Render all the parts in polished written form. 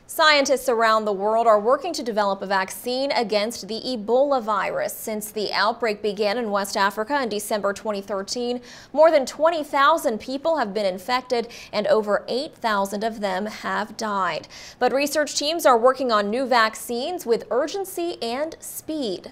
Scientists around the world are working to develop a vaccine against the Ebola virus. Since the outbreak began in West Africa in December 2013, more than 20,000 people have been infected and over 8,000 of them have died. But research teams are working on new vaccines with urgency and speed.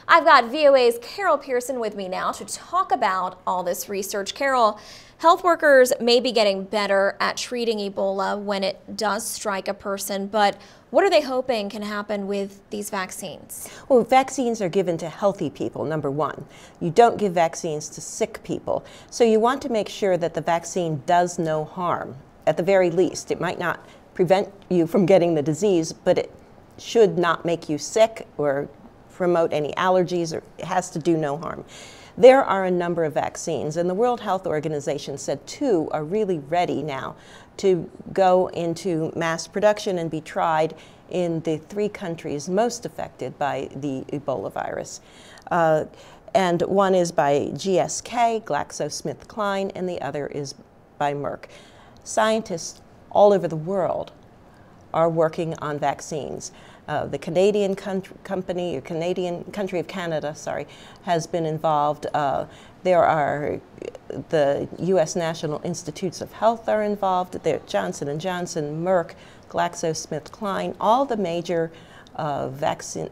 I've got VOA's Carol Pearson with me now to talk about all this research. Carol, health workers may be getting better at treating Ebola when it does strike a person, but what are they hoping can happen with these vaccines? Well, vaccines are given to healthy people, number one. You don't give vaccines to sick people. So you want to make sure that the vaccine does no harm. At the very least, it might not prevent you from getting the disease, but it should not make you sick or promote any allergies, or it has to do no harm. There are a number of vaccines, and the World Health Organization said 2 are really ready now to go into mass production and be tried in the 3 countries most affected by the Ebola virus. And one is by GSK, GlaxoSmithKline, and the other is by Merck. Scientists all over the world are working on vaccines. The Canadian Canadian country of Canada, has been involved. There are the U.S. National Institutes of Health are involved. There, Johnson & Johnson, Merck, GlaxoSmithKline, all the major vaccine,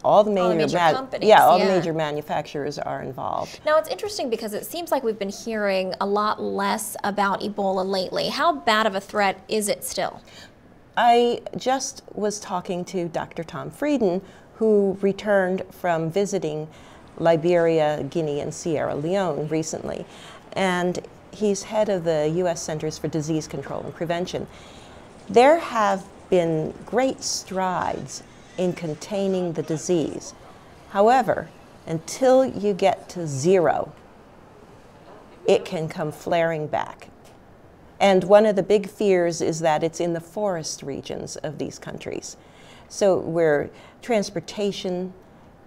all the major companies, all the major manufacturers are involved. Now it's interesting because it seems like we've been hearing a lot less about Ebola lately. How bad of a threat is it still? I just was talking to Dr. Tom Frieden, who returned from visiting Liberia, Guinea, and Sierra Leone recently. And he's head of the U.S. Centers for Disease Control and Prevention. There have been great strides in containing the disease. However, until you get to 0, it can come flaring back. And one of the big fears is that it's in the forest regions of these countries. So where transportation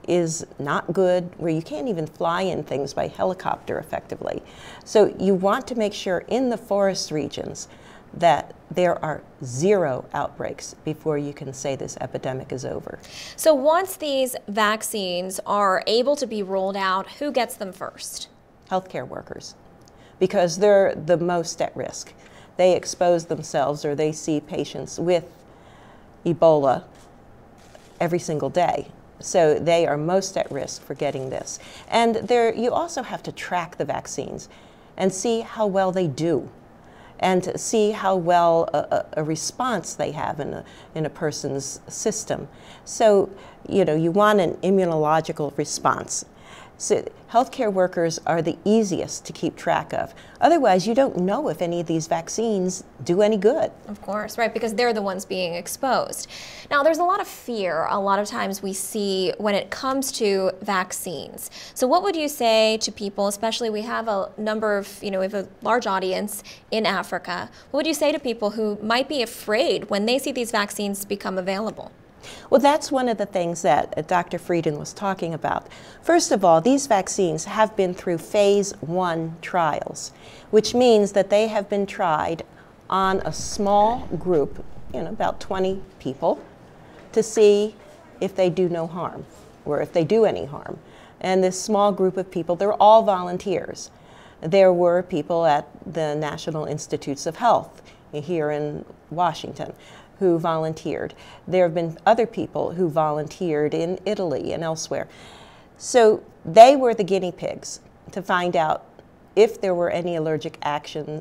is not good, where you can't even fly in things by helicopter effectively. So you want to make sure in the forest regions that there are 0 outbreaks before you can say this epidemic is over. So once these vaccines are able to be rolled out, who gets them first? Healthcare workers, because they're the most at risk. They expose themselves or they see patients with Ebola every single day. So they are most at risk for getting this. And you also have to track the vaccines and see how well they do and see how well a response they have in a person's system. So, you want an immunological response. So healthcare workers are the easiest to keep track of. Otherwise, you don't know if any of these vaccines do any good. Of course, right, because they're the ones being exposed. Now, there's a lot of fear a lot of times we see when it comes to vaccines. So what would you say to people, especially we have a number of, we have a large audience in Africa. What would you say to people who might be afraid when they see these vaccines become available? Well, that's one of the things that Dr. Frieden was talking about. First of all, these vaccines have been through phase 1 trials, which means that they have been tried on a small group, about 20 people, to see if they do no harm or if they do any harm. And this small group of people, they're all volunteers. There were people at the National Institutes of Health here in Washington who volunteered. There have been other people who volunteered in Italy and elsewhere. So they were the guinea pigs to find out if there were any allergic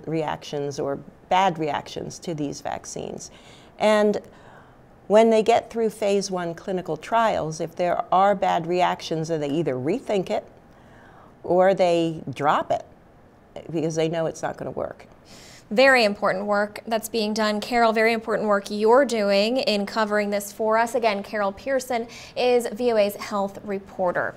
reactions or bad reactions to these vaccines. And when they get through phase 1 clinical trials, if there are bad reactions, they either rethink it or they drop it because they know it's not going to work. Very important work that's being done. Carol, very important work you're doing in covering this for us. Again, Carol Pearson is VOA's health reporter.